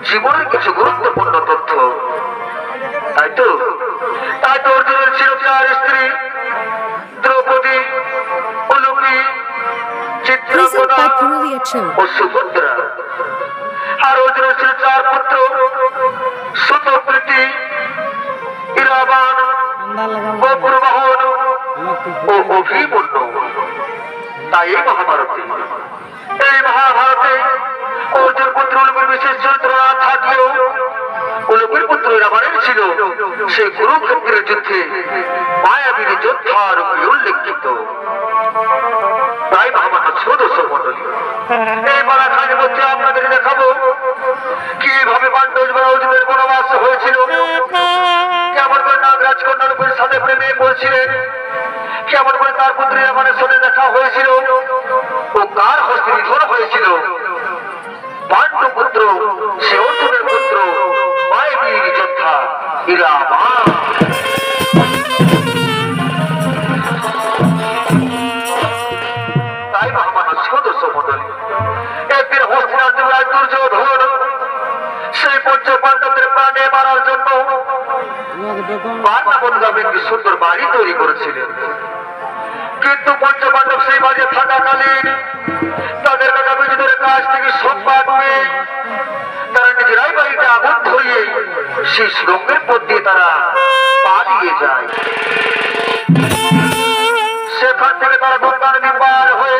জীবনের কিছু গুরুত্বপূর্ণ তথ্য। তাই তো অর্জুনের ছিল 4 স্ত্রী, দ্রৌপদী, উলুপি, চিত্রকোনা ও সুভদ্রা। আর অর্জুনের ছিল 4 পুত্র, সুতপ্রীতি, ইরাবান, গোপুরবাহন ও অভিমন্যু। তাই এই মহাভারতে অর্জুন পুত্র উলুপির বিশেষ চরিত্র না থাকলেও উলুপির পুত্র রাবণের ছিল সেই কুরুক্ষেত্রের যুদ্ধে মায়াবীর যোদ্ধার রূপে উল্লেখিত। তাই মহামান্য সদস্য মন্ডলী, এই মালাখানের মধ্যে আপনাদের দেখাবো কিভাবে পাণ্ডবরা অর্জুনের বনবাস হয়েছিল, কেমন করে নাগরাজ কন্যার উপর সাথে প্রেমে পড়ছিলেন, কেমন করে তার পুত্রী রাবণের সাথে দেখা হয়েছিল ও কার হস্তে নিধন হয়েছিল। পাণ্ডব পুত্র সে অর্জুনের পুত্র মায়াবীর যোদ্ধা ইরাবান। তাই মহামান্য সদস্য মন্ডলী, একদিন হস্তিনাপুর রাজ দুর্যোধন সেই পঞ্চ পাণ্ডবদের প্রাণে মারার জন্য বারনাবন গ্রামে একটি সুন্দর বাড়ি তৈরি করেছিলেন। কিন্তু পঞ্চ পাণ্ডব সেই বাড়ি থাকাকালীন তাদের কাকা বিজুদের কাছ থেকে সংবাদ পেয়ে তারা নিজেরাই বাড়িতে আগুন ধরিয়ে সেই সুরঙ্গের পথ দিয়ে তারা পালিয়ে যায়। সেখান থেকে তারা গঙ্গার নিপার হয়ে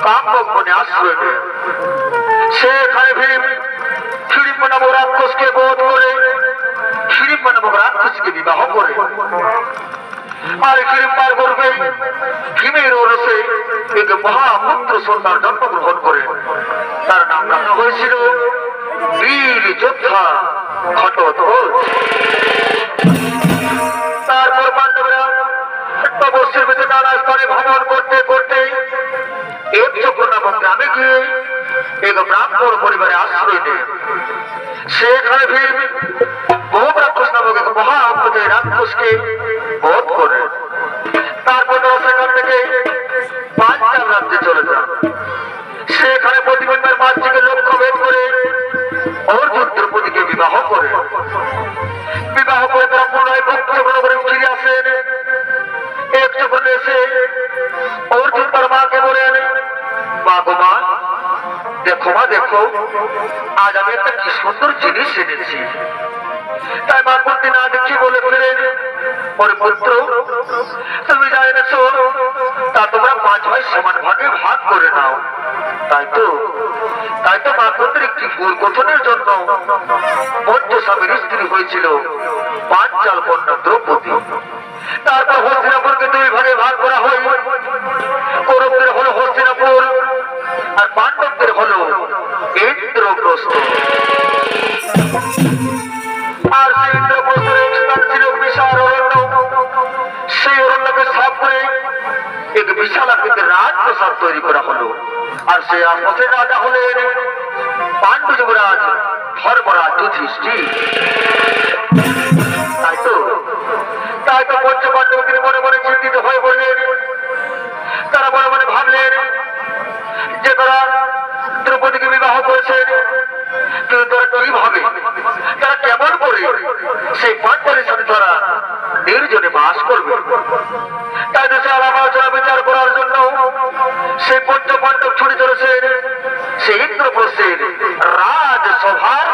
কাম্যক বনে আশ্রয় নেয়। সেখানে ভীম হিড়িম্ব নামক রাক্ষসকে বধ করে হিড়িম্ব নামক রাক্ষসকে বিবাহ করে। আর হিড়িম্বার গর্ভে ভীমের ওরসে এক মহাপুত্র সন্তান জন্মগ্রহণ করে। তার নাম রাখা হয়েছিল বীর যোদ্ধা ঘটোৎকচ। তারপর পাণ্ডবরা তপস্যার ভিতরে নানা স্থানে ভ্রমণ করতে করতে এক চক্র নামক গ্রামে গিয়ে এক ব্রাহ্মণ পরিবারে আশ্রয় নেয়। সেখানে ভীম বহু রাক্ষস নামক এক মহাপুত্র রাক্ষসকে বধ করে। তারপর তারা সেখান থেকে পাঞ্চাল রাজ্যে চলে যান। সেখানে প্রতিবিম্বের মাঝ থেকে লক্ষ্য ভেদ করে অর্জুন দ্রৌপদীকে বিবাহ করে। বিবাহ করে তারা পুনরায় বক্ষগ্রহণ করে ফিরে আসেন। এক যখন এসে অর্জুন তার মাকে বলেন, মা গো মা, দেখো মা দেখো, আজ আমি একটা কি সুন্দর জিনিস এনেছি। তাই মা করতে না দেখি বলে বললেন, ওরে পুত্র, তুমি যা এনেছো তা তোমরা 5 ভাই সমান ভাগে ভাগ করে নাও। তাই তো মা পুত্রের একটি ভুল গঠনের জন্য পঞ্চস্বামীর স্ত্রী হয়েছিল পাঞ্চাল কন্যা দ্রৌপদী। তারপর হস্তিনাপুরকে 2 ভাগে ভাগ করা হয়। কৌরবদের হলো হস্তিনাপুর আর পাণ্ডবদের হলো ইন্দ্রপ্রস্থ। আর সেই ইন্দ্রপ্রস্থের এক স্থান ছিল বিশাল অরণ্য। সেই অরণ্যকে সাফ করে এক বিশাল আকৃতির রাজপ্রাসাদ তৈরি করা হলো। আর সেই রাজপথের রাজা হলেন পাণ্ডু যুবরাজ ধর্মরাজ যুধিষ্ঠির। তাই তো পঞ্চ পাণ্ডব তিনি মনে মনে চিন্তিত হয়ে পড়লেন। তারা মনে মনে ভাবলেন যে তারা দ্রৌপদীকে বিবাহ করেছেন, কিন্তু তারা কিভাবে, তারা কেমন করে সেই পাণ্ডবের সাথে তারা নির্জনে বাস করবে। তাই দেশে আলাপ আলোচনা বিচার করার জন্য সেই পঞ্চ পাণ্ডব ছুটে চলেছেন সেই ইন্দ্রপ্রস্থের রাজসভার।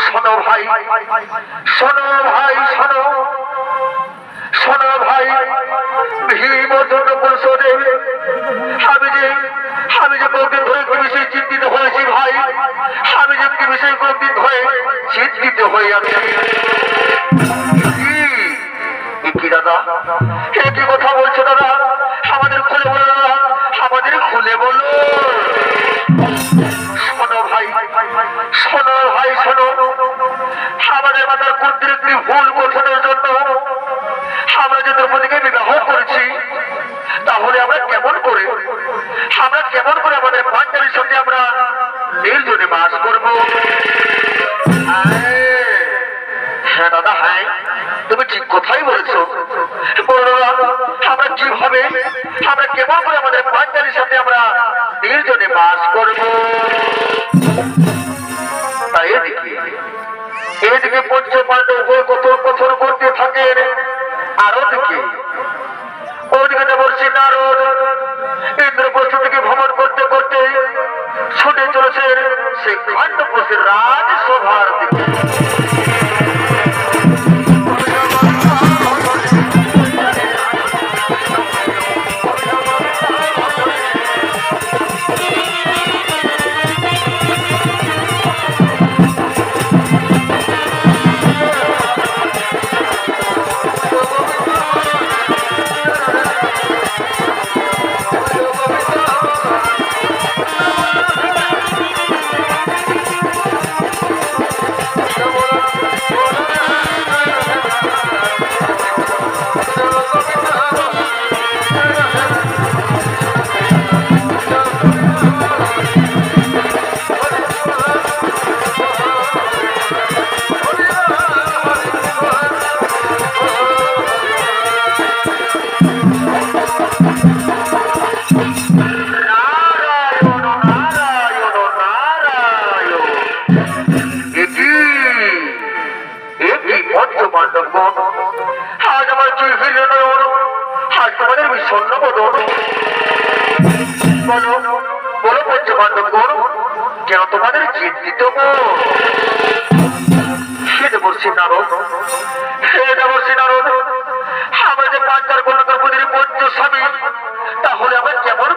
শোনো ভাই, শোনো ভাই, শোনো, শোনো ভাই, ভীম অর্জুন পরিষদে আমি যে কয়েকদিন ধরে কি বিষয়ে চিন্তিত হয়েছি ভাই, আমি যে কি বিষয়ে কয়েকদিন ধরে চিন্তিত হয়ে আছি। কি দাদা, কি কথা বলছো দাদা? আমাদের খুলে বলো দাদা, আমাদের খুলে বলো। শোনো ভাই, শোনো ভাই, শোনো, আমাদের মাথার কর্তৃত্ব ভুল বোঝানোর জন্য আমরা যে দ্রৌপদীকে বিবাহ করেছি, তাহলে আমরা কেমন করে আমাদের পাঞ্চালীর সঙ্গে আমরা নির্জনে বাস করব? হ্যাঁ দাদা, হ্যাঁ, তুমি ঠিক কথাই বলেছো। আমরা কিভাবে, আমরা কেমন করে আমাদের পাঞ্চালীর সাথে আমরা নির্জনে বাস করব? তাই এদিকে পঞ্চ পাণ্ডব কথন কথন করতে থাকেন, আর ওদিকে দেবর্ষি নারদ ইন্দ্রপ্রস্থ থেকে ভ্রমণ করতে করতে ছুটে চলেছেন সেই খাণ্ডববর্ষের রাজসভার দিকে। কেন তোমাদের চিন্তিত? আমরা যে পাঞ্চাল করল দ্রৌপদীর পঞ্চস্বামী, তাহলে আমরা কেমন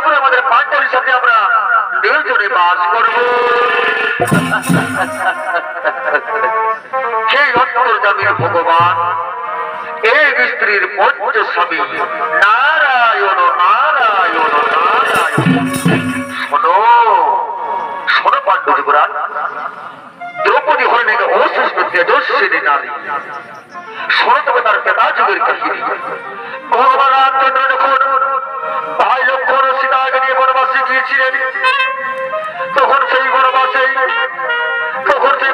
করে আমাদের পাঞ্চালীর সাথে আমরা নির্জনে বাস করব? সেই অন্তর্যামী ভগবান এই স্ত্রীর পঞ্চস্বামী নারায়ণ নারায়ণ নারায়ণ। শোনো, শোনো পাণ্ডব যুবরাজ, দ্রৌপদী হলেন এক অসুস্থ তেজস্বিনী নারী। শোনো তবে তার কেদা যুগের কাহিনী। ভগবান রামচন্দ্র যখন ভাই লক্ষ্মণ সীতাকে নিয়ে বনবাসে গিয়েছিলেন, তখন সেই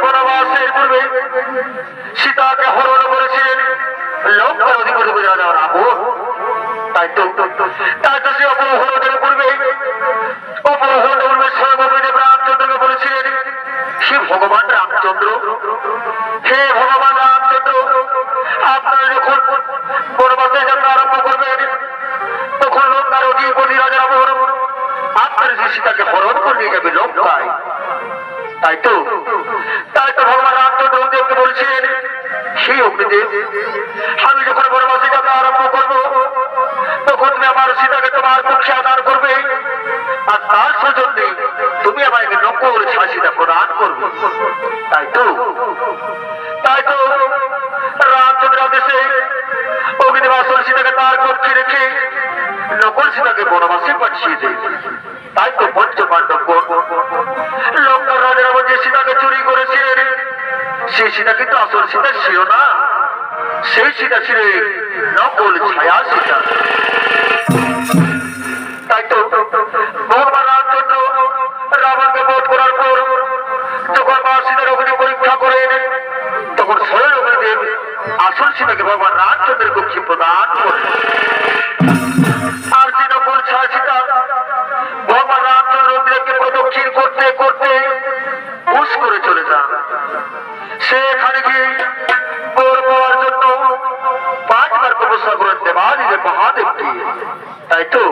বনবাসের পূর্বে সীতাকে হরণ করেছিলেন লঙ্কার অধিপতি রাজা রাবণ। তাই তো সে অপহরণের পূর্বে সর্বদেব রামচন্দ্রকে বলেছিলেন, হে ভগবান রামচন্দ্র, হে ভগবান রামচন্দ্র, আপনারা যখন বনবাসে যাত্রা আরম্ভ করবেন, তখন লঙ্কার অধিপতি রাজা রাবণ আপনার যে সীতাকে হরণ করে নিয়ে যাবে লঙ্কায়। তাই তো ভগবান রামচন্দ্র দেবকে বলছিলেন, সেই অগ্নিদেব, আমি যখন বনবাসে যাত্রা আরম্ভ করবো, তখন তুমি আমার সীতাকে তোমার পক্ষে আদান করবে, আর তার সৌজন্যে তুমি আমাকে নকল সীতা প্রদান করবে। তাই তো রামচন্দ্র আদেশে অগ্নিদেব আসল সীতাকে তার পক্ষে রেখে নকল সীতাকে বনবাসে পাঠিয়ে দেয়। তাই তো পঞ্চ পাণ্ডব লঙ্কার রাজা রাবণ যে সীতাকে চুরি করেছিলেন, সেই সীতা কিন্তু আসল সীতা ছিল না, সেই সীতা ছিল নকল ছায়া সীতা। তাই তো ভগবান রামচন্দ্র রাবণকে বধ করার পর যখন মা সীতার অগ্নি পরীক্ষা করেন, তখন স্বয়ং অগ্নিদেব আসল সীতাকে ভগবান রামচন্দ্রের কক্ষে প্রদান করেন। আর যে নকল ছায়া সীতা ভগবান রামচন্দ্র অগ্নিদেবকে প্রদক্ষিণ করতে করতে হুশ করে চলে যান। সেখানে গিয়ে বর পাওয়ার জন্য 5 বার তপস্যা করেন দেবাদিদেব মহাদেবকে। তাই তো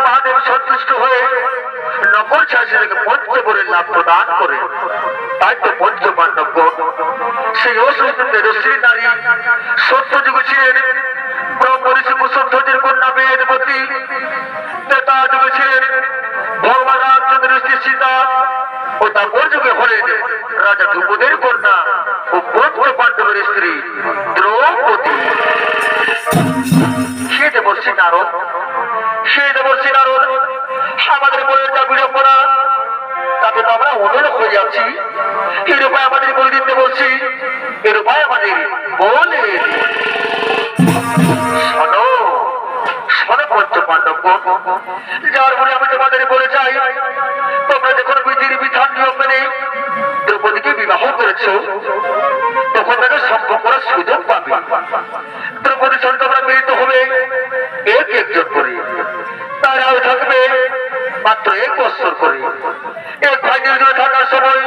মহাদেব সন্তুষ্ট হয়ে সকল শাসীদেরকে পঞ্চবরের লাভ প্রদান করে। তাই তো পঞ্চ পাণ্ডবগণ সেই অসুস্থের শ্রী নারী সত্যযুগে ছিলেন ব্রহ্মঋষি কুশধ্বজের কন্যা বেদবতী, ত্রেতা যুগে ছিলেন ভগবান রামচন্দ্রের স্ত্রী সীতা ও তারপর যুগে হলেন রাজা ধ্রুপদের কন্যা ও পঞ্চ পাণ্ডবের স্ত্রী দ্রৌপদী। সে দেবর্ষী নারদ, সে দেবর্ষী নারদ আমাদের মনে যা বিড়ম্বনা তাতে তো আমরা অনুরোধ হয়ে যাচ্ছি। এর উপায় আমাদের বলে দিতে বলছি, এর উপায় আমাদের বলে শোনো শোনো পঞ্চ পাণ্ডবগণ, যার বলে আমি তোমাদের বলে চাই, তোমরা যখন বিধির বিধান নিয়ম মেনে দ্রৌপদীকে বিবাহ করেছ তখন তাকে সম্ভব করার সুযোগ পাবে। দ্রৌপদীর সঙ্গে তোমরা মিলিত হবে এক একজন করে, তারাও থাকবে মাত্র 1 বছর করে। এক ভাই নির্জনে থাকার সময়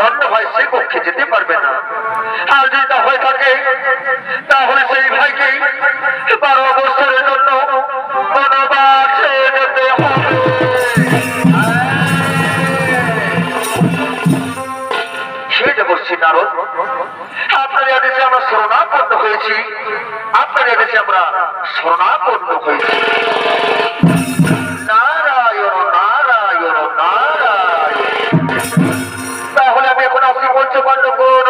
অন্য ভাই সে কক্ষে যেতে পারবে না। আর যদি তা হয়ে থাকে তাহলে সেই ভাইকে 12 বছরের জন্য বনবাসে যেতে হবে। সে দেবর্ষী নারদ, আপনার আদেশে আমরা শরণাপন্ন হয়েছি, আপনার আদেশে আমরা শরণাপন্ন হয়েছি। নারায়ণ নারায়ণ নারায়ণ। তাহলে আমি এখন আসি পঞ্চ পাণ্ডবগণ,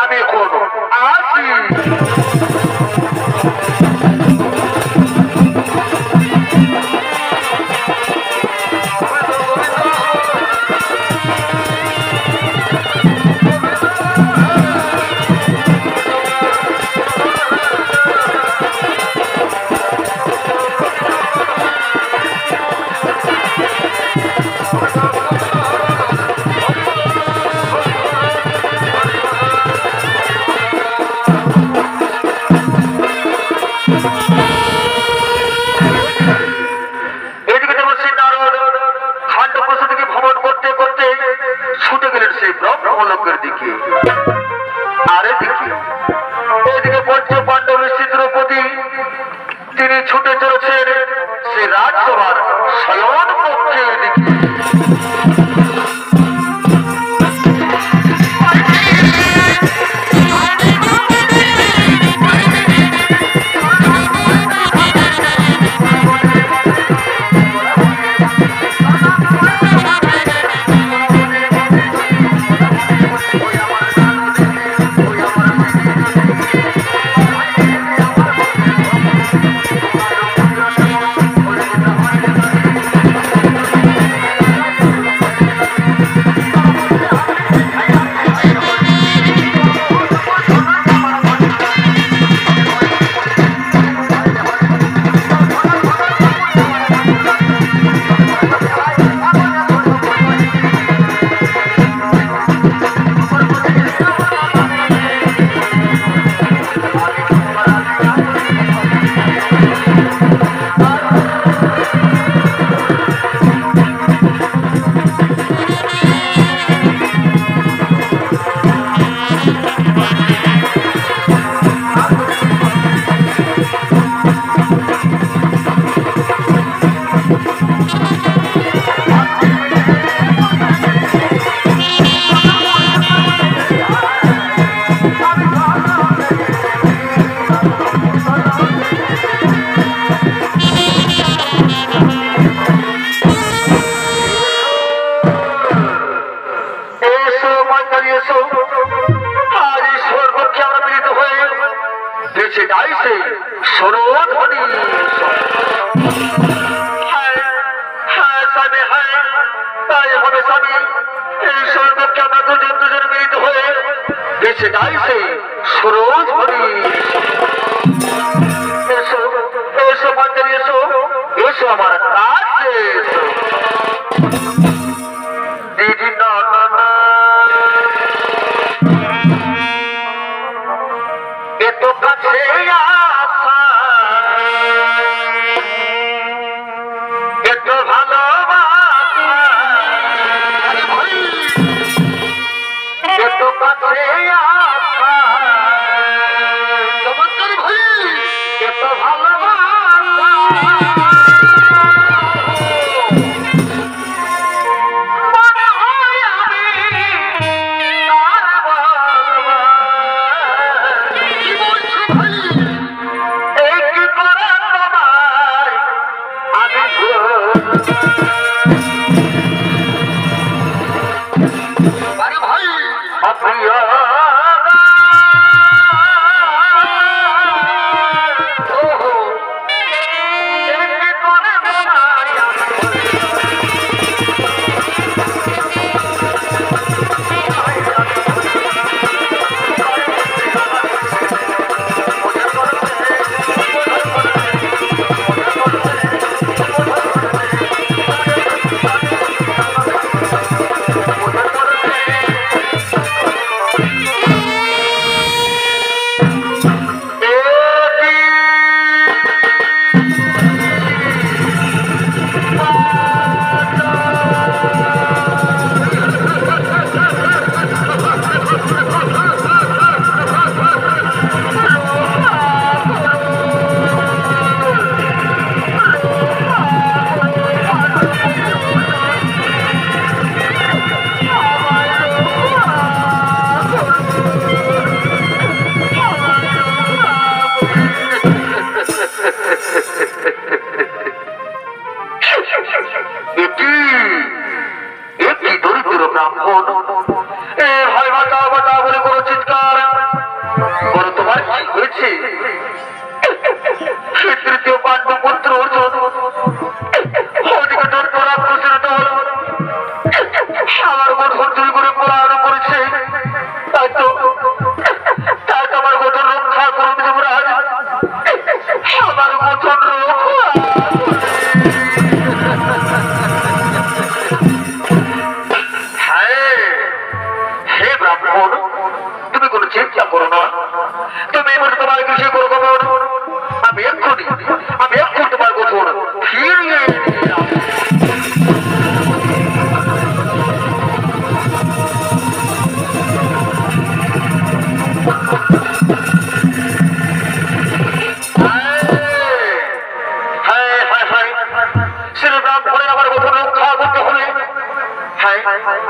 আমি এখন আসি। ছুটে গেলেন সেই ব্রহ্মলোকের দিকে। আর এদিকে পঞ্চ পাণ্ডবের স্ত্রী দ্রৌপদী তিনি ছুটে চলেছেন সেই রাজসভার শয়ন কক্ষের দিকে। বলছি তৃতীয় পাণ্ডব পুত্র অর্জুন ওদিকে রাক্ষসের দল আমার গঠন চুরি করে পলায়ন করেছে। তাই তো আমার গঠন রক্ষা করুন যুবরাজ, আমার গঠন হে ব্রাহ্মণ, তুমি কোনো চিন্তা করো না, তুমি এবার তোমার কিছু করো খবর, আমি এক্ষুনি তোমার গঠন ফিরিয়ে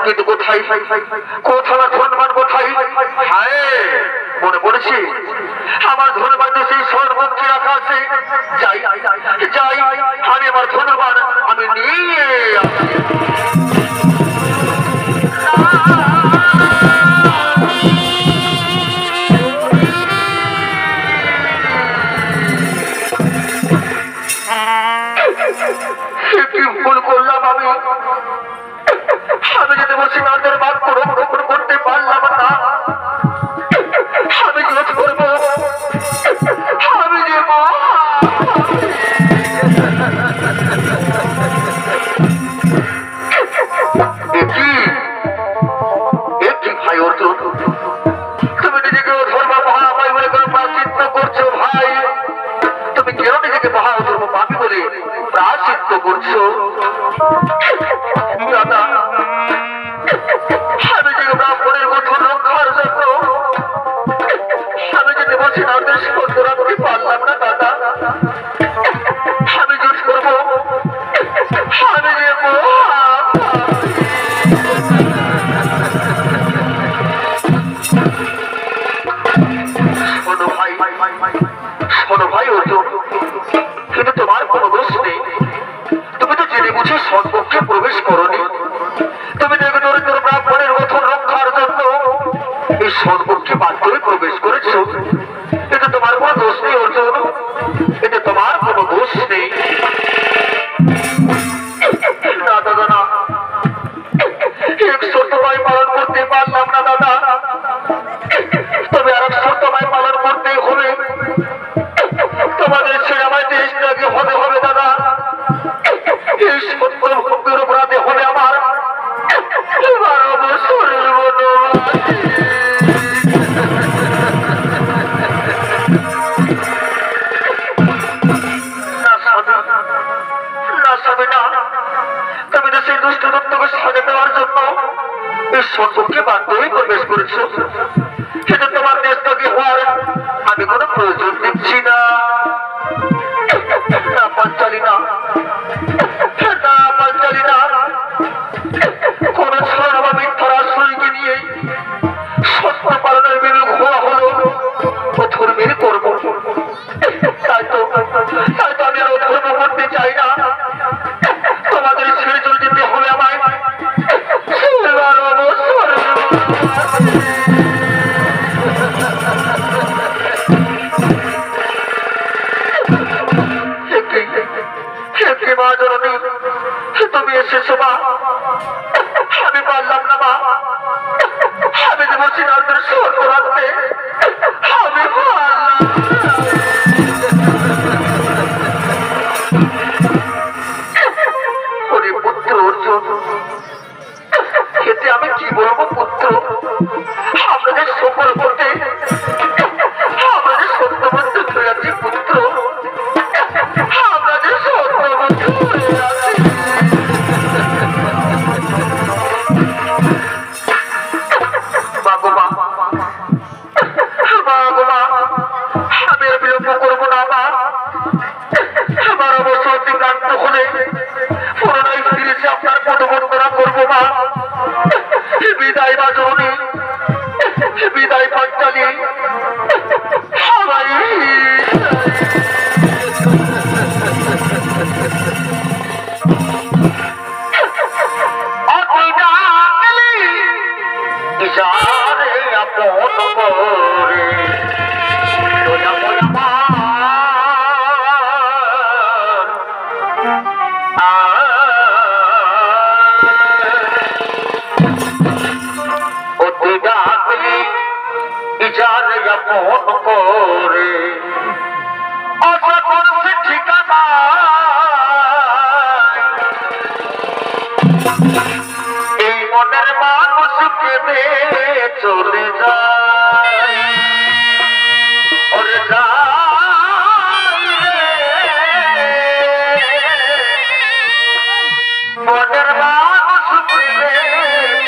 কিন্তু কোথায় আমার ধন্যবাদ কোথায়? মনে পড়েছে আমার ধন্যবাদ সেই স্বর্ণমুখী রাখা আছে। যাই আমি আমার ধন্যবাদ আমি নিয়ে কি ভুল করলাম আমি যদি বলছি নাদের বাদ করতে পারলাম না। আমি কি করবো? আমি যে ভাই অর্জুন, তুমি নিজেকে ধর্ম মহাপাই বলে কোনো প্রাচিত্য করছো ভাই? তুমি কেন নিজেকে মহাধর্ম পাপি বলে প্রাচিত্য করছো? দাদা, আমি যে ব্রাহ্মণের গঠন রক্ষার জন্য আমি যদি বলছি নাদের সত্য রাখতে পারলাম না দাদা, আমি জোর করবো আমি যে শোনো ভাই অর্জুন, কিন্তু তোমার কোনো দোষ নেই। তুমি তো জেনে বুঝে সৎপক্ষে প্রবেশ করনি। তুমি দেখে দরিদ্র ব্রাহ্মণের গঠন রক্ষার জন্য এই সৎপক্ষে বাধ্যই প্রবেশ করেছো। এটা তোমার কোনো দোষ নেই অর্জুন, এটা তোমার কোনো দোষ নেই। না দাদা না, এক সত্যময় পালন করতে পারলাম না দাদা, তবে আর এক সত্যময় পালন করতে হবে। তোমাদের ছেড়ে আমায় দেশ ত্যাগে হবে দাদা। এই সত্য ভক্তির অপরাধে হবে আমার 12 বছরের তুমি তো সেই দুষ্ট দত্তকে সাজা দেওয়ার জন্য এই সত্যকে বাধ্যই প্রবেশ করেছো। সেটা তোমার দেশ ত্যাগে হওয়ার আমি কোনো প্রয়োজন দেখছি না। পাঞ্চালী না কোন ছাড়া বা মিথ্যার আশ্রয়কে নিয়ে সত্য পালনের বিরোধ হওয়া হলো অধর্মের কর্ম। তাই তো আমি আর অধর্ম করতে চাই না। তোমাদের ছেড়ে চলে যেতে হবে আমায় 12 বছর। মা জননী, তুমি এসেছো মা, আমি পারলাম না মা, আমি যে বলছি নাদের সত্য রাখতে আমি পারলাম। পুত্র অর্জুন, এতে আমি কি বলবো পুত্র? আপনাদের সফল করতে আপনাদের সত্য বন্ধু হয়ে আছি পুত্র, আপনাদের সত্য বন্ধু হয়ে আছি। আমি আর বিলম্ব করবো না মা। 12 বছর অতিক্রান্ত হলে পুনরায় ফিরেছে আপনার পদবন্দনা করবো মা। বিদায় মা জননী, বিদায় পাঞ্চালী। আপন করে মন করে আশা করছে ঠিকানা এই মনের মানুষ কেঁদে চলে যায় ওরে মনের মানুষ কেঁদে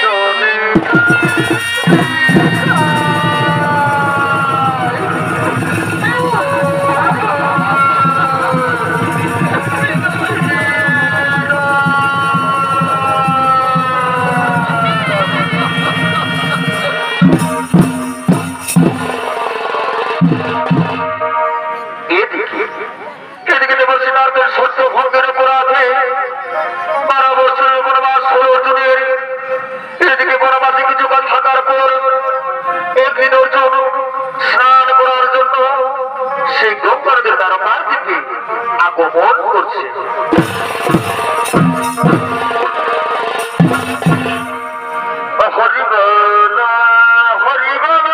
চলে সত্য ভঙ্গের অপরাধে 12 বছরের বনবাস 16 জনের এদিকে বনবাসে কিছুকাল থাকার পর একদিন অর্জুন স্নান করার জন্য সেই গঙ্গানদীর দ্বারকার দিকে আগমন করছে হরিবল হরিবল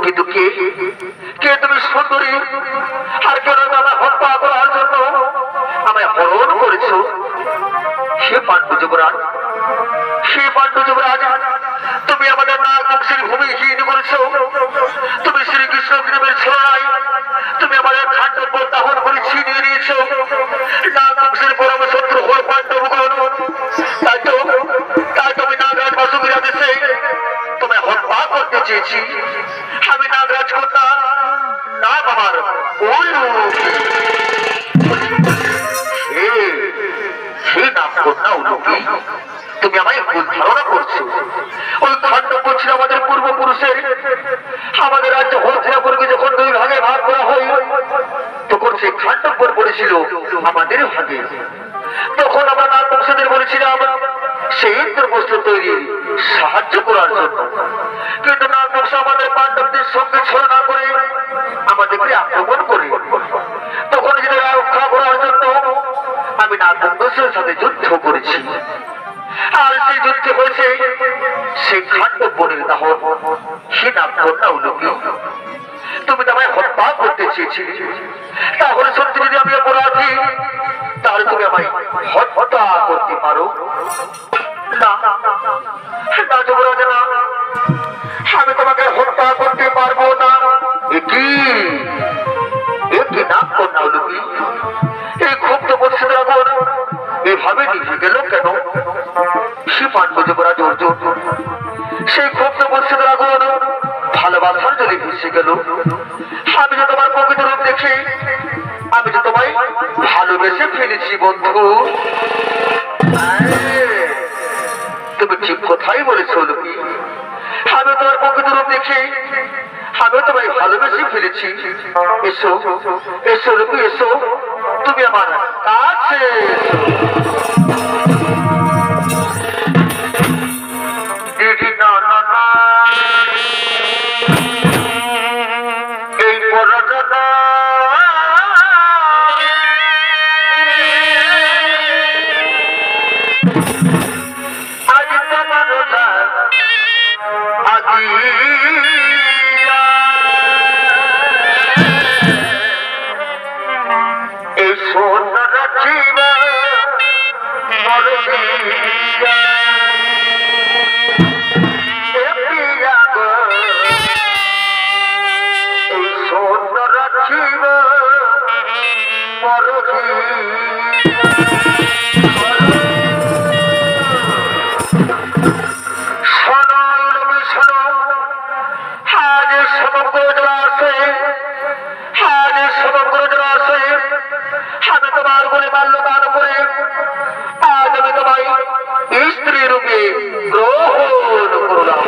কিন্তু কে কে তুমি সুন্দরী আর কেন আমার হত্যা করার জন্য আমায় হরণ করেছ? সে পাণ্ডু যুবরাজ, সে পাণ্ডু যুবরাজ, তুমি আমাদের নাগ বংশের ভূমিহীন করেছ। তুমি শ্রীকৃষ্ণ প্রেমের ছড়াই তুমি আমাদের খান্ডব দাহন করে ছিনিয়ে নিয়েছ। নাগ বংশের পরম শত্রু হল পাণ্ডবগণ। তাই তুমি নাগরাজ বাসুকীর আদেশে তোমায় হত্যা করতে চেয়েছি। আমি নাগরাজ কন্যা নাগ আমার সেই নাম কন্যা উলুপি, তুমি আমায় ভুল ধারণা করছো। ওই খান্ডব ছিল আমাদের পূর্বপুরুষের। আমাদের রাজ্য হস্তিনাপুরকে যখন দুই ভাগে ভাগ করা হয় তখন সেই খান্ডব পড়েছিল আমাদের ভাগে। তখন আমরা নাগ বংশীদের বলেছিলাম সেই ইন্দ্রবস্ত্র তৈরি সাহায্য করার জন্য। কিন্তু নাগ বংশ আমাদের পাণ্ডবদের সঙ্গে ছলনা করে আমাদেরকে আক্রমণ করে। তখন নিজেদের রক্ষা করার জন্য আমি নাগ বংশের সাথে যুদ্ধ করেছি। আর সেই যুদ্ধে হয়েছে সেই খান্ডব বনের দাহন। সে নাম কন্যা উলুপি, তুমি তো আমায় হত্যা করতে চেয়েছিলে। তাহলে সত্যি যদি আমি অপরাধী তাহলে তুমি আমায় হত্যা করতে পারো না? না যুবরাজ, না, আমি তোমাকে হত্যা করতে পারবো না। একই নাম কন্যা উলুপি, এই ক্ষুব্ধ পরিস্থিতি এখন এভাবে নিভে গেল কেন? সে পাণ্ডু যুবরাজ অর্জুন, সেই ক্ষুব্ধ পরিস্থিতি এখন ভালোবাসার জলে ভেসে গেল। আমি যে তোমার প্রকৃত রূপ দেখি, আমি যে তোমায় ভালোবেসে ফেলেছি বন্ধু। তুমি ঠিক কথাই বলেছ উলুপি, আমি তোমার প্রকৃত রূপ দেখি আমি তোমায় ভালোবেসে ফেলেছি। এসো এসো উলুপি, এসো, তুমি আমার কাছে এই পরাজনা আজ তোমার এই সোনার জীবন আমি তোমার বলে বাল্যদান করে আজ আমি তোমায় স্ত্রী রূপে গ্রহণ করলাম।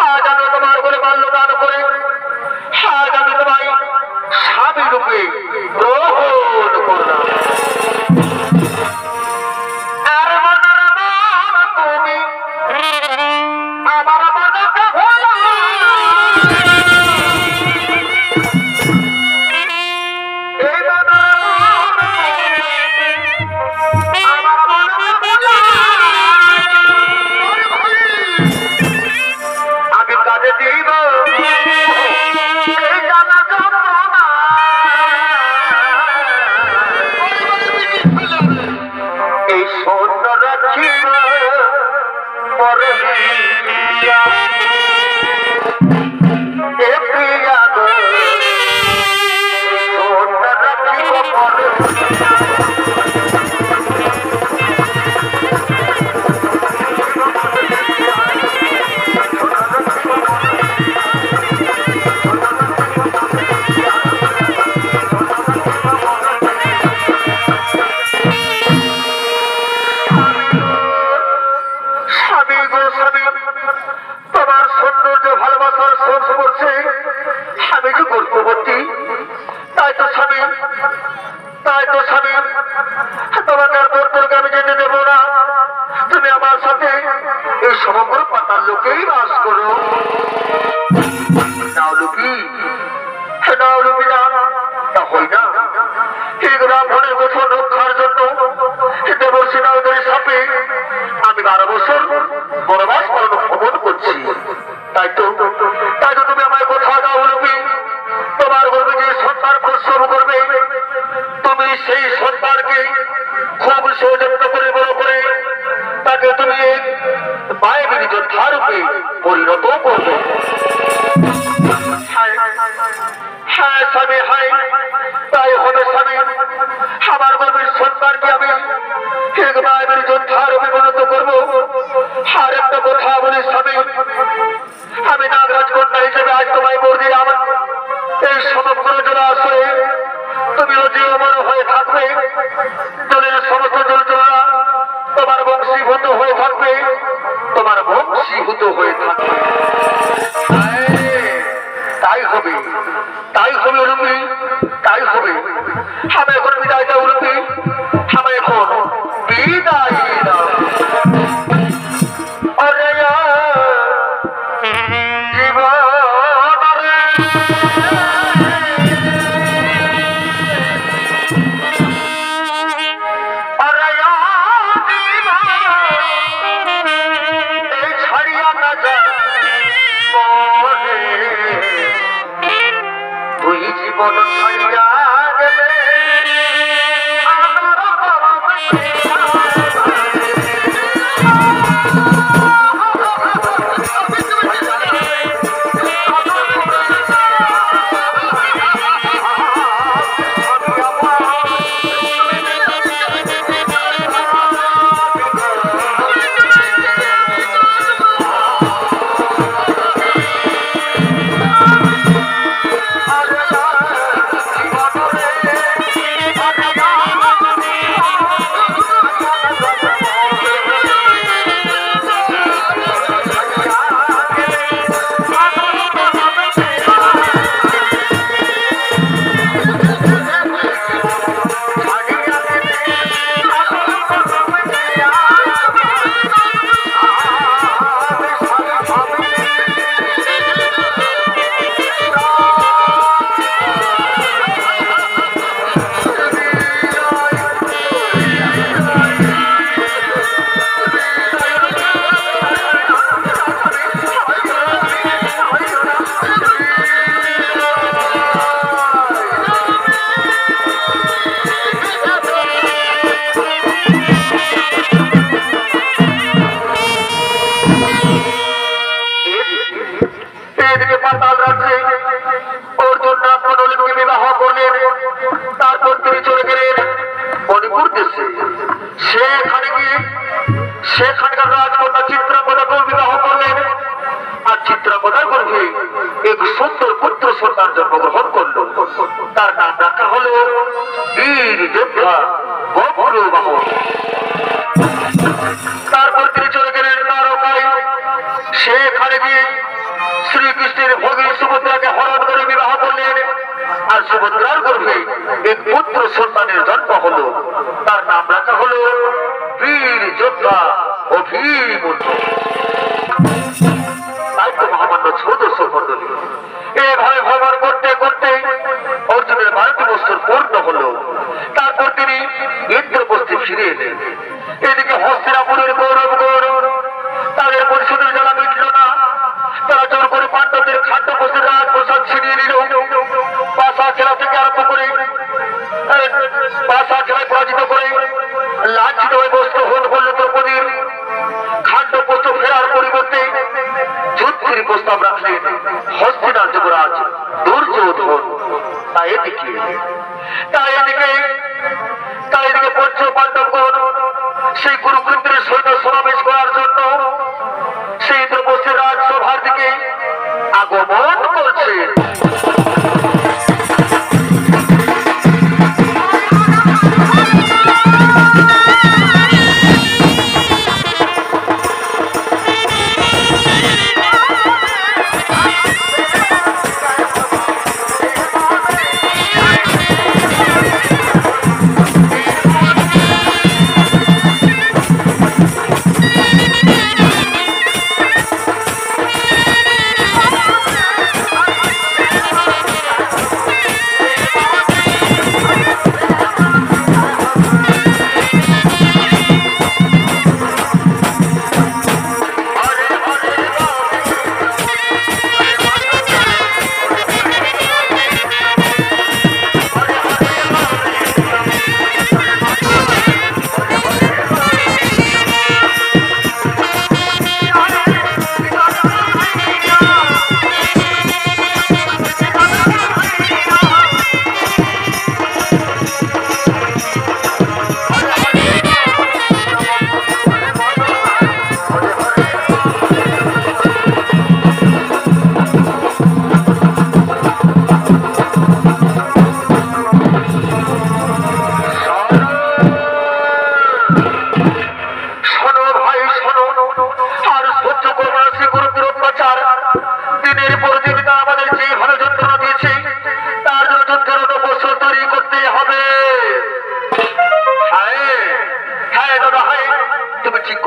আজ আমি তোমার বলে বাল্যদান করে আজ আমি তোমায় স্বামী রূপে গ্রহণ করলাম। সমগ্র পাতার লোকেই বাস করো। নাউলুপি না, তা হই না। এই রাবণের গঠন রক্ষার জন্য দেবর্ষী নাউদের সাপে আমি 12 বছর সন্তানকে খুব সৌজন্য করে বড় করে তাকে তুমি মায়ের যোদ্ধার রূপে পরিণত করবে। হ্যাঁ স্বামী, হাই তাই হবে স্বামী। আমার গর্বের সন্তানকে আমি মায়ের যোদ্ধার রূপে পরিণত করবো। আর একটা কথা বলি স্বামী, আমি নাগরাজ কন্যা হিসেবে আজ তোমায় বলে দিলাম, এই সমগ্র জলাশয়ে তুমিও জীবন হয়ে থাকবে। জলের সমস্ত জলচরা তোমার বংশীভূত হয়ে থাকবে, তোমার বংশীভূত হয়ে থাকবে। তাই হবে, তাই হবে উলুপি, তাই হবে। আমি এখন বিদায় দাও উলুপি, আমি এখন বিদায় দাও। সেখানকার রাজকন্যা চিত্রাঙ্গদাকেও বিবাহ করলেন। আর চিত্রাঙ্গদার গর্ভে এক সুন্দর পুত্র সন্তান জন্মগ্রহণ করল। তার নাম রাখা হলো বীর যোদ্ধা বজ্রবাহন। তারপর তিনি চলে গেলেন দ্বারকায়। সেখানে গিয়ে শ্রীকৃষ্ণের ভগিনী সুভদ্রাকে হরণ করে বিবাহ করলেন। আর সুভদ্রার গর্ভে এক পুত্র সন্তানের জন্ম হলো। তার নাম রাখা হলো বীর যোদ্ধা অভিমন্যু। তাই তো মহামান্য ছোদর্শক মন্ডলী, এভাবে ভ্রমণ করতে করতে অর্জুনের 12টি বছর পূর্ণ হলো। তারপর তিনি ইন্দ্রপ্রস্থে ফিরে এলেন। এদিকে হস্তিনাপুরের গৌরব গৌরব তাদের পরিষদের জ্বালা মিটল না। তারা জোর করে পাণ্ডবদের খাদ্যপ্রস্তুর রাজপ্রসাদ ছিনিয়ে নিল। পাশা খেলা থেকে আরম্ভ করে পাশা খেলায় পরাজিত করে লাঞ্ছিত হয়ে বস্তু হল দ্রৌপদীর খাদ্যপ্রস্তুর ফেরার পরিবর্তে যুদ্ধের প্রস্তাব রাখলেন হস্তিনার যুবরাজ দুর্যোধন। তাই এদিকে পঞ্চ পাণ্ডবগণ সেই কুরুক্ষেত্রের সৈন্য সমাবেশ করার জন্য সেই দ্রৌপদীর রাজসভার দিকে আগমন করছেন।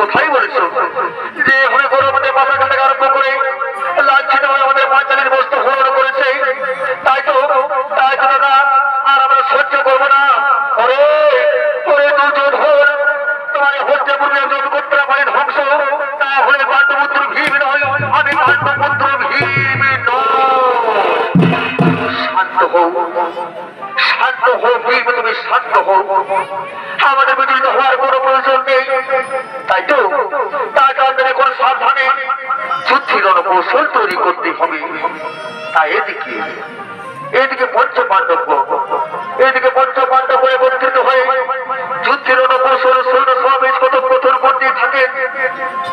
কোথায় বলেছো যে হলে করে আমাদের মাথা কাটে আরম্ভ করে লাঞ্ছিত হয়ে আমাদের পাঁচালির বস্তু হরণ করেছে। তাই তো দাদা আর আমরা সহ্য করবো না। ওরে ওরে দুর্যোধন, তোমার হত্যা পূর্বে একজন গোত্রা বাড়ির ধ্বংস, তাহলে পাণ্ডপুত্র ভীম নয়, আমি পাণ্ডপুত্র ভীম নয়। শান্ত হও, শান্ত হও ভীম, তুমি শান্ত হও। আমাদের বিচলিত হওয়ার কোনো প্রয়োজন নেই। তাই তো আমাদের এখন সাবধানে যুদ্ধের রণকৌশল তৈরি করতে হবে। তাই এদিকে পঞ্চ পাণ্ডব একত্রিত হয়ে যুদ্ধের রণকৌশল সৈন্য সমাবেশ কতক কঠোর করতে থাকে।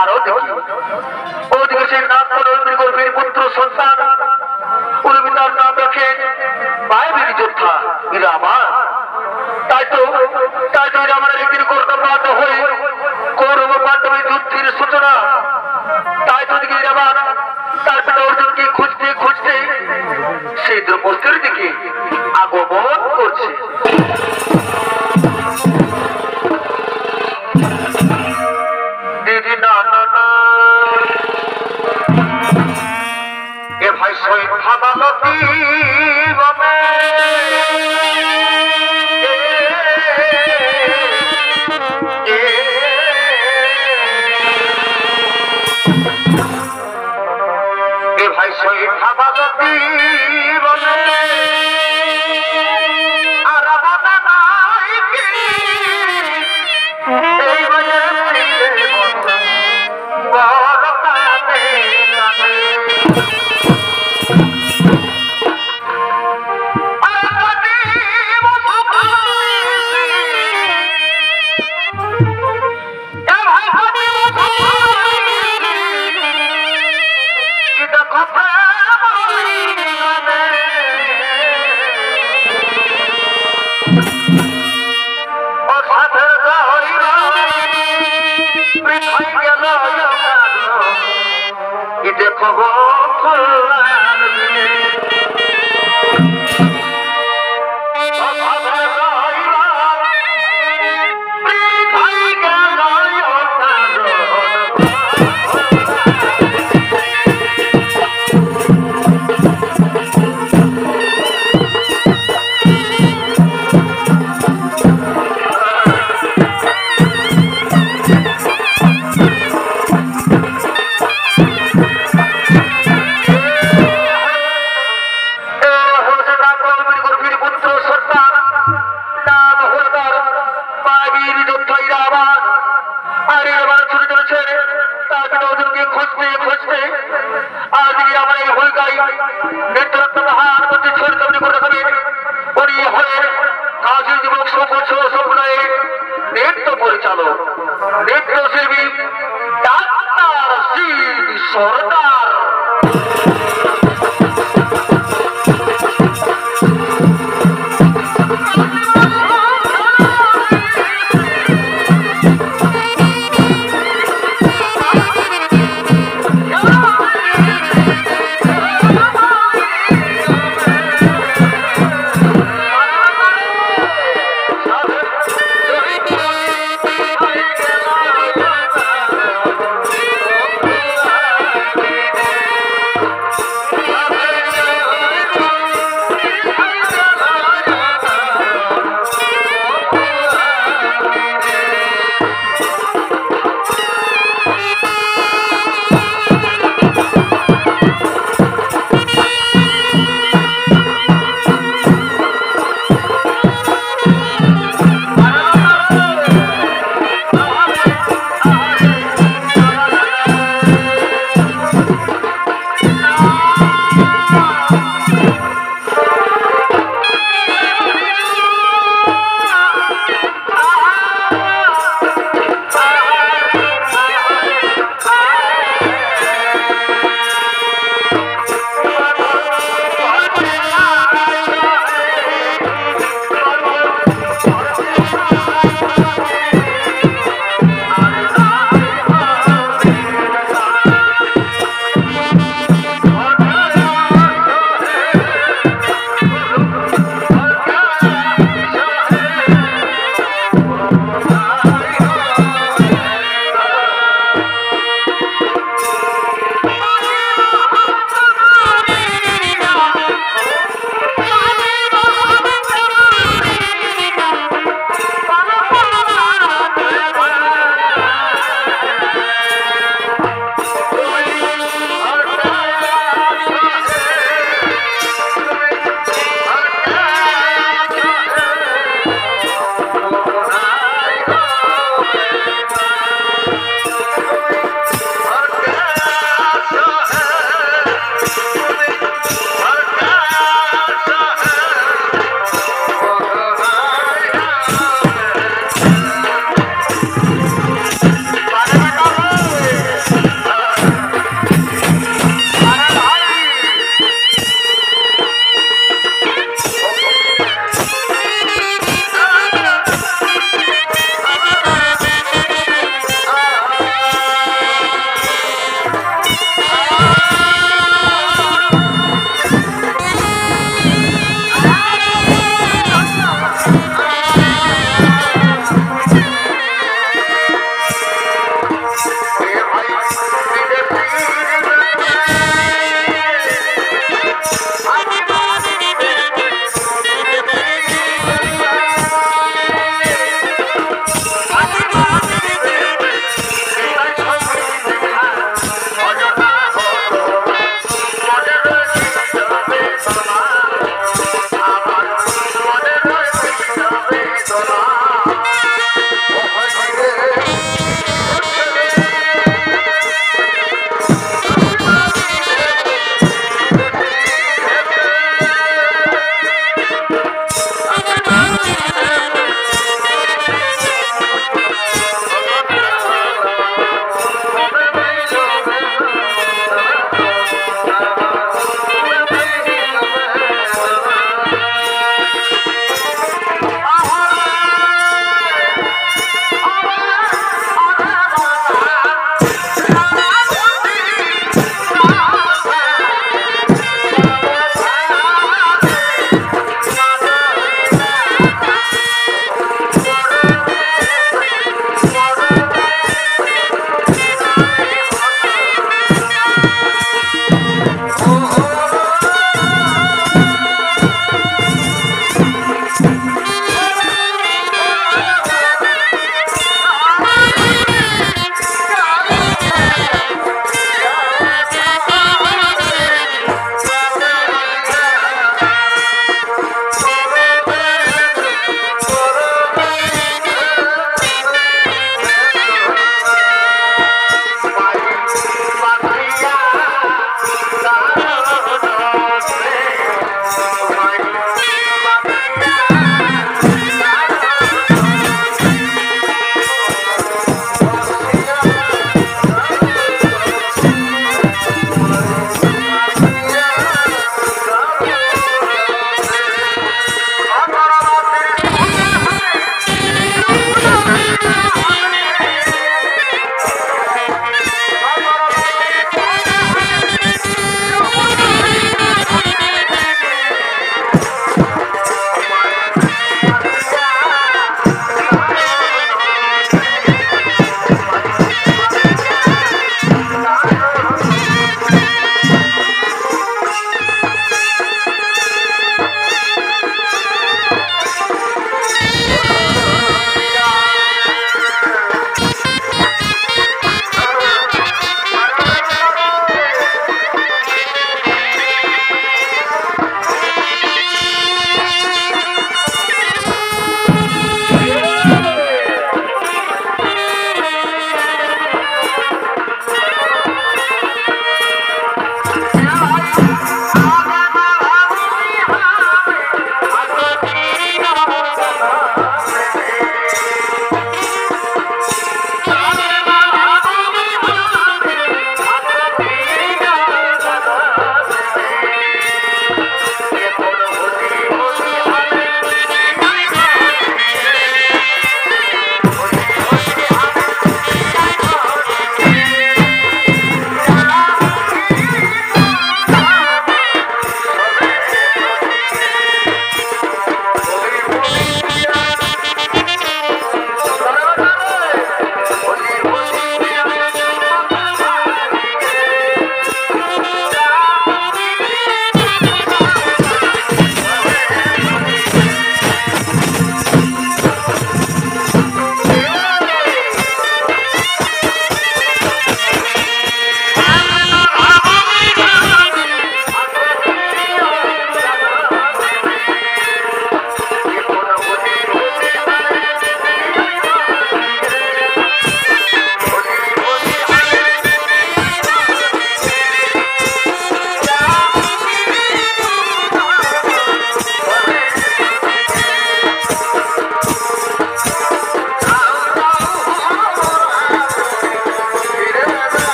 আর ওদিকে সেই নাম গর্ভের পুত্র সন্তান উর্মিতার নাম রাখে মায়াবীর যোদ্ধা রাবণ। তাই তো রাবণের একদিন কর্ণপাত হয়ে কৌরব পাণ্ডবের যুদ্ধের সূচনা। তাই তো দিকে রাবণ তার পিতা অর্জুনকে খুঁজতে খুঁজতে সেই দ্রৌপদীর দিকে আগমন করছে। দিদি না না না এ ভাই সৈন ভাবালতি গমে এ ভাই সৈন ভাবালতি গমে আর বাবা নাই কি এই বাজারে বড় কানে কানে দেখো পরিচালক নৃত্যশিল্পী ডাক্তার শ্রী সরকার।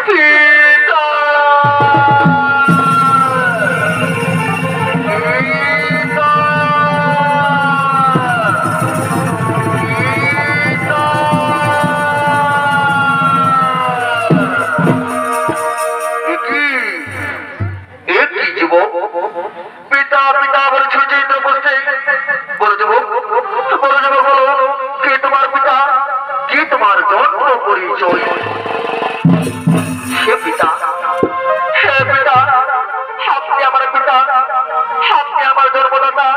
পিতা পিতা পিতা বলে ছুটে বসতে বলে দেবো বলো কে তোমার পিতা কে তোমার জন্ম পরিচয় হে পিতা আপনি আমার পিতা আপনি আমার জন্মদাতা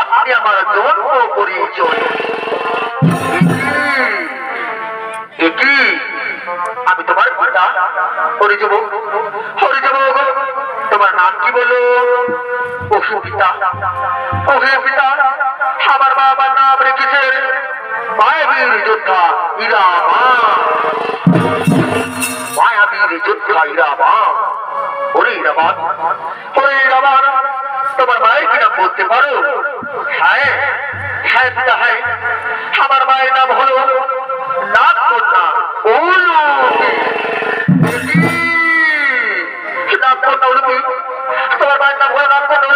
আপনি আমার জন্ম পরিচয় কি আমি তোমার পিতা হরিজব তোমার নাম কি বলো ওহে পিতা আমার বাবার নাম রেখেছে মায়াবীর যোদ্ধা ইরাবান ওরে ইরাবান তোমার মায়ের কি নাম বলতে পারো হ্যাঁ পিতা হ্যাঁ আমার মায়ের নাম হলো নাম কন্যা তোমার মায়ের নাম হলো নাম কন্যা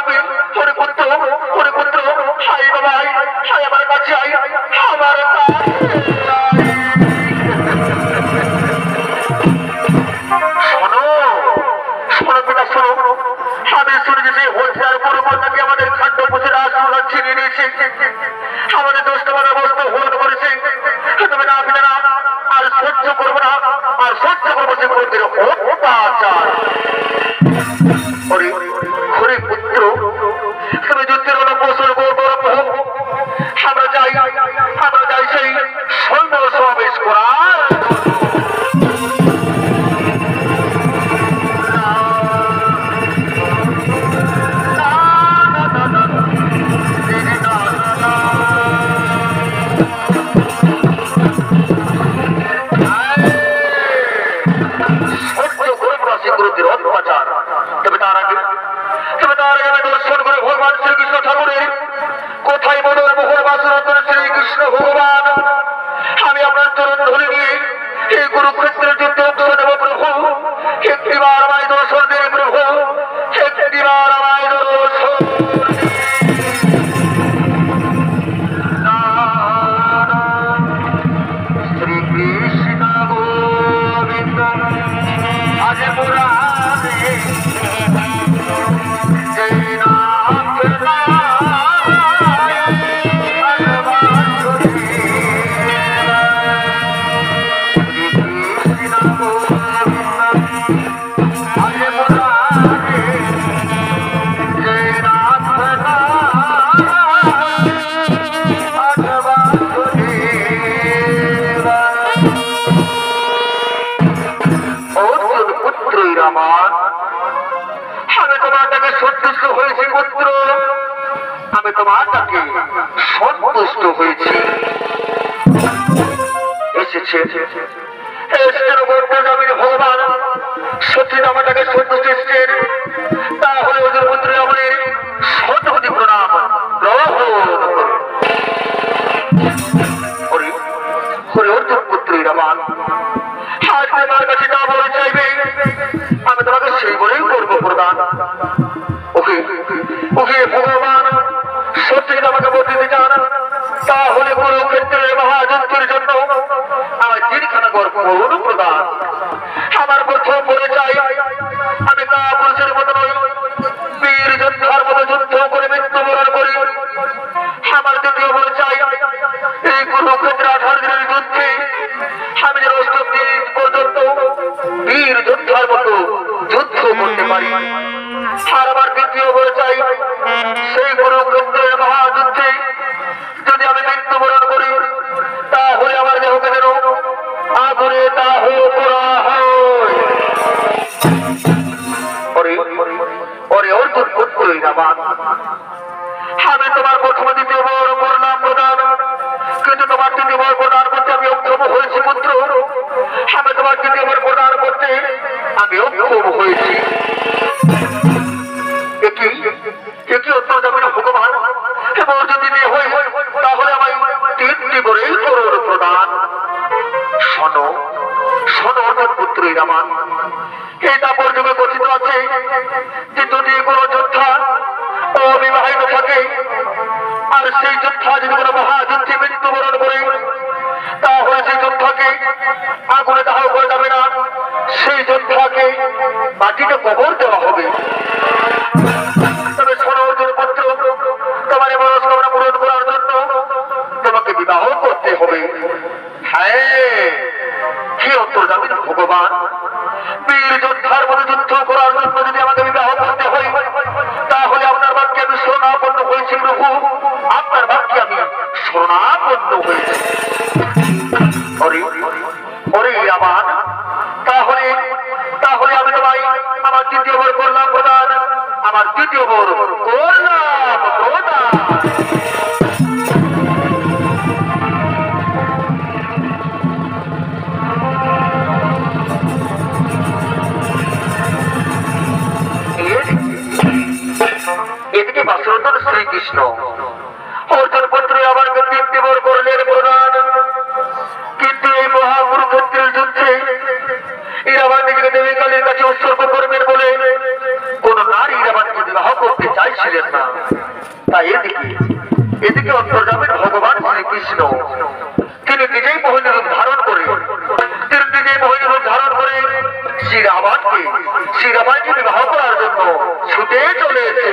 হরিপুত্র হাই বাবা হাই আমার কাছে আমার আমি শুনে যে হলসার পরবর্তী আমাদের খাদ্য পুজোর আসলে ছিনিয়ে নিয়েছে আমাদের দোষটা বস্তু হল করেছে তুমি না না আর সহ্য করবো না আর সহ্য করবো যে মন্দির অত্যাচার হরে পুত্র তুমি যুদ্ধের হলো বছর আমরা যাই সেই সৈন্য সমাবেশ করার দর্শন করে ভগবান শ্রীকৃষ্ণ ঠাকুরের কোথায় মনের মোহর বাসুরতন শ্রীকৃষ্ণ ভগবান আমি আপনার চরণ ধরে নিয়ে এই কুরুক্ষেত্রের যুদ্ধে অংশ নেব প্রভু একটিবার আমায় দর্শন দিন প্রভু একটিবার আমায় দর্শন শ্রীকৃষ্ণ গোবিন্দ আজ পুরাণে আমি তোমারটাকে সন্তুষ্ট হয়েছি পুত্র আমি তোমারটাকে সন্তুষ্ট হয়েছি ভগবান সত্যি আমাটাকে সন্তুষ্ট এসছেন তাহলে ওদের পুত্র আমাদের শতপতি প্রণাম অর্জুন পুত্র রামান আজ তোমার কাছে যা বলে চাইবে আমি তোমাকে সেই বলেই করবো প্রদান ওকে ভগবান সত্যি আমাকে বলতে চান তাহলে কুরুক্ষেত্রের মহাযুদ্ধের জন্য আমার জিরখানা গর্ব প্রদান আমার প্রথম বলে চাই আমি কাপুরুষের মতো নই বীর যোদ্ধার মতো যুদ্ধ করে মৃত্যুবরণ করি আমার দ্বিতীয় বলে চাই এই কুরুক্ষেত্রে 18 দিনের যুদ্ধে আমি যেন 8ম দিন পর্যন্ত বীর যোদ্ধার মতো যুদ্ধ করতে পারি আর আমার তৃতীয় বলে চাই সেই কুরুক্ষেত্রের মহাযুদ্ধে যদি আমি মৃত্যুবরণ করি তাহলে আমার দেহকে যেন আগুনে দাহ করা হয় অর্জুন পুত্রই রামান আমি তোমার প্রথম দ্বিতীয় বর নাম প্রদান কিন্তু তোমার তৃতীয় বর প্রদান করতে আমি অক্ষম হয়েছি পুত্র আমি তোমার তৃতীয় বর প্রদান করতে আমি অক্ষম হয়েছি একই অত্যন্ত যাবে না ভগবান এবং যদি হয় তাহলে আমি 3টি বরেই করোর প্রদান শোনো শোনো অর্জুন পুত্র রামান, এই তাপর যুগে কথিত আছে যে যদি কোনো যোদ্ধা অবিবাহিত থাকে আর সেই যোদ্ধা যদি কোনো মহাযুদ্ধে মৃত্যুবরণ করে, তাহলে সেই যোদ্ধাকে আগুনে দাহ করা যাবে না, সেই যোদ্ধাকে মাটিতে কবর দেওয়া হবে। তবে শোনো অর্জুন পুত্র, তোমার এই মনস্কামনা পূরণ করার জন্য তোমাকে বিবাহ করতে হবে। হ্যাঁ, কি অন্তর্জামিন ভগবান, বীর যোদ্ধার মধ্যে যুদ্ধ করার জন্য যদি আমাকে বিবাহ করতে হয়, তাহলে আপনার বাক্যে আমি শরণাপন্ন হয়েছি প্রভু, আপনার বাক্যে আমি শরণাপন্ন হয়েছি। ওরে রামান, তাহলে তাহলে আমি তোমায় আমার দ্বিতীয় বর করলাম প্রদান, আমার দ্বিতীয় বর করলাম প্রদান। এদিকে বাসুরতন শ্রীকৃষ্ণ অর্জুন পুত্র আমাকে তিনটি বর করলেন প্রদান, কিন্তু এই মহাকুরুক্ষেত্রের যুদ্ধে ইরাবান নিজেকে দেবী কালীর কাছে উৎসর্গ করবেন বলে কোন নারী ইরাবানকে বিবাহ করতে চাইছিলেন না। তাই এদিকে অন্তর্জামিন ভগবান শ্রীকৃষ্ণ তিনি নিজেই মোহিনী রূপ ধারণ করে শ্রীরামাকে বিবাহ করার জন্য ছুটে চলেছে।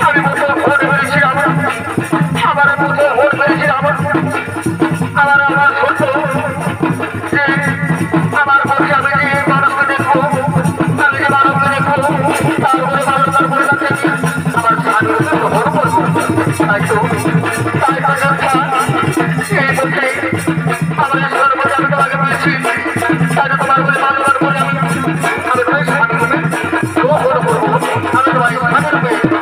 আমি প্রথম ভোট পেয়েছিলাম, আমার প্রথম ভোট পেয়েছিলাম, আমার ছোট যে আমার পক্ষে আমি যে মানুষকে দেখবো, আমি যে মানুষকে দেখবো তারপরে মানুষের করে রাখেন আমার স্বাধীনতা গ্রহণ করবো। তাই তো এই পক্ষে আমাদের সর্বদা আমি তোমাকে বলেছি, তাই তো তোমার বলে মানুষের করে আমি তোমায় স্বাধীনতা গ্রহণ করবো। আমি তোমায় স্বাধীনতা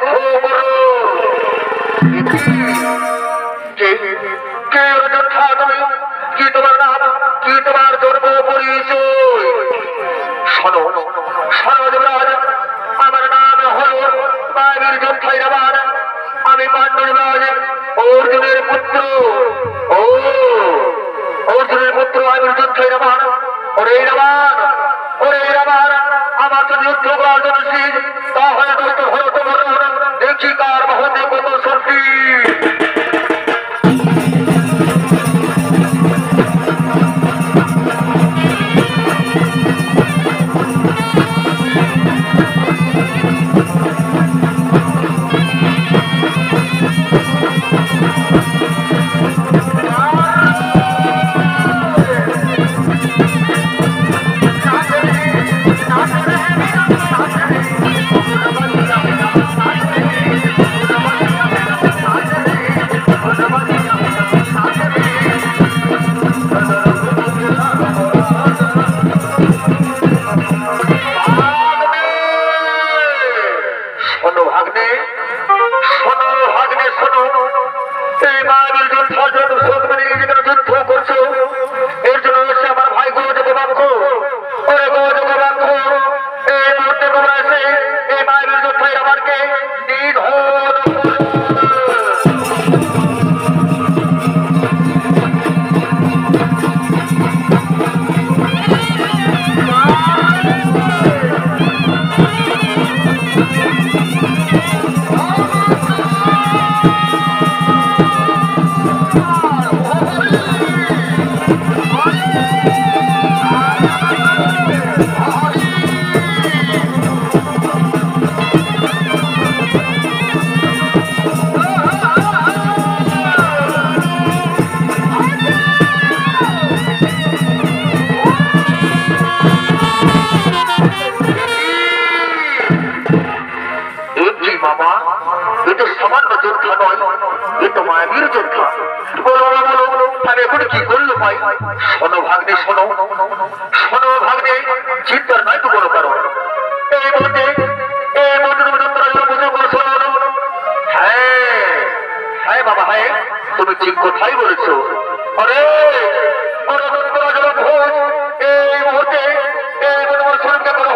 যুদ্ধ করো। কে যোদ্ধা তুমি? কি তোমার নাম? কি তোমার জন্ম পরিচয়? শোনো শোনো যুবরাজ, আমার নাম হলো মায়াবীর যোদ্ধা রাবণ। আমি পাণ্ডবরাজ অর্জুনের পুত্র। ও অর্জুনের পুত্র মায়াবীর যোদ্ধা রাবণ। ওরে রাবণ, ওরে রাবণ, আমার তো যুদ্ধ করার জন্য তাহলে নষ্ট হলো তোমার। দেখি কার মহতে কত শক্তি। শোনো ভাগ্নে, শোনো শোনো ভাগ্নে, চিন্তার নাই তো কোনো কারণ। এই মুহূর্তে হ্যাঁ হ্যাঁ বাবা, হ্যাঁ তুমি ঠিক কথাই বলেছো। আরে এই মুহূর্তে শরীরকে করো